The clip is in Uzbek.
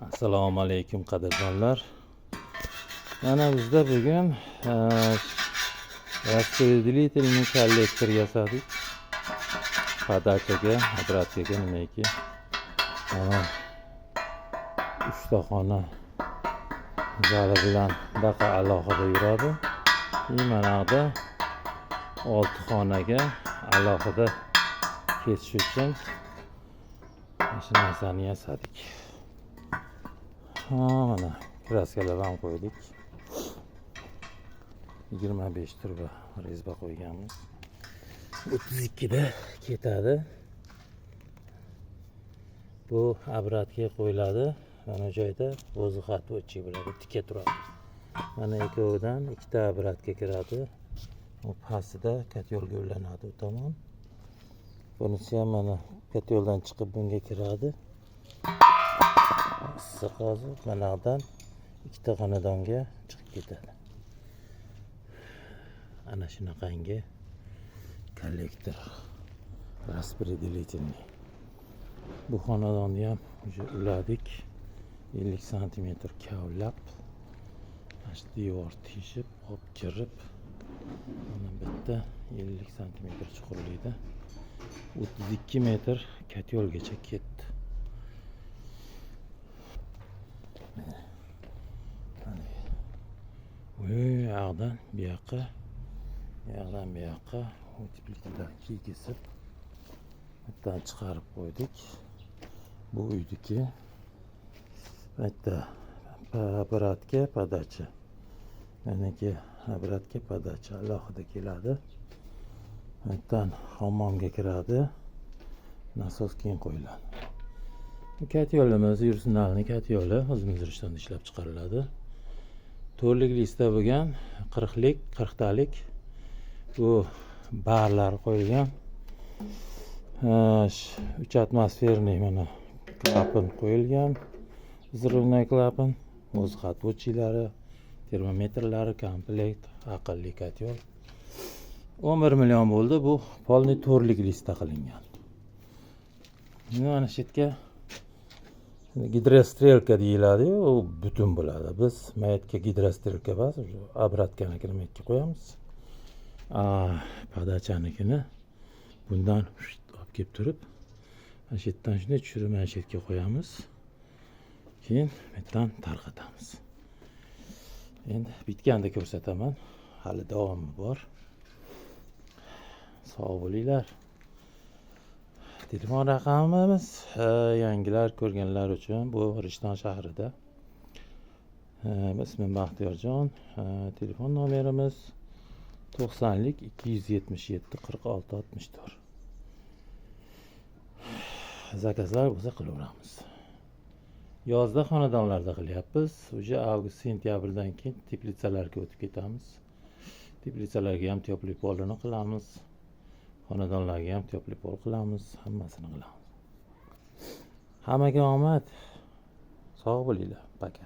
Assalomu alaykum qadrdonlar. Mana bizda bugun распределительный kollektor yasadik. Podachaga, obratkaga nimaki. Mana 3 ta xona zali bilan baqa alohida yuradi. Mana yoqda 6 xonaga alohida ketish uchun shu narsani yasadik. Mana kraskalar ham qo'ydik. 25 turba rezba qo'yganmiz. 32 da ketadi. Bu obratga qo'yiladi. Mana joyda o'zi xatvochi bo'ladi, tika turadi. Mana ikkovidan 2 ta obratga kiradi. Bu pastida katyolga ulanadi u tomon. Bunisi ham mana katyoldan chiqib bunga kiradi. Issiq hozir mana yoqdan 2 ta xonadonga chiqib ketadi. Ana shunaqangi kollektor распределительный. Bu xonadonni ham uladik. 50 cm kavlab, shu devor teshib, olib kirib, mana bitta 50 cm chuqurlikda 32 metr katyolgacha ketdi. Bu yoqdan bu yoqqa, multiplikadan kesib, bitta chiqarib qo'ydik. Bu uydiki. Bitta obratga podacha. Manaki obratga podacha alohida keladi. Bittadan hammomga kiradi. Nasos keyin qo'yiladi. Katyolimiz Yursinalni katyoli o'zimiz rishtonda ishlab chiqariladi. To'rlik lista bo'lgan 40talik bu barlar qo'yilgan. 3 atmosferniy mana klapan qo'yilgan. Взрывной klapan, o'z xatvochilari, termometrlari komplekt, aqlli katyol. 11 million bo'ldi. Bu polniy to'rlik lista qilingan. Mana shu yerga gidrostrelka deyiladi, u butun bo'ladi. Biz mayatga gidrostrelka emas, obratkanikini mayatga qo'yamiz. Podachanikini bundan olib kelib turib, mana shu yerdan shunday tushirib mana shu yerga qo'yamiz. Keyin bundan tarqatamiz. Endi bitganda ko'rsataman. Hali davomi bor. Sog' bo'linglar. Telefon raqamimiz yangilar ko'rganlar uchun bu Rishton shahrida. Ismim Baxtiyorjon. Telefon nomerimiz 90lik 277 46 64. Zakazlar bo'lsa qilaveramiz. Yozda xonadonlarda qilyapmiz. O'sha avgust-sentyabrdan keyin teplitsalarga o'tib ketamiz. Teplitsalarga ham tepli polini qilamiz. Xonadonlarga ham tepli pol qilamiz, hammasini qilamiz. Hammaga omad. Sog' bo'linglar. Paka.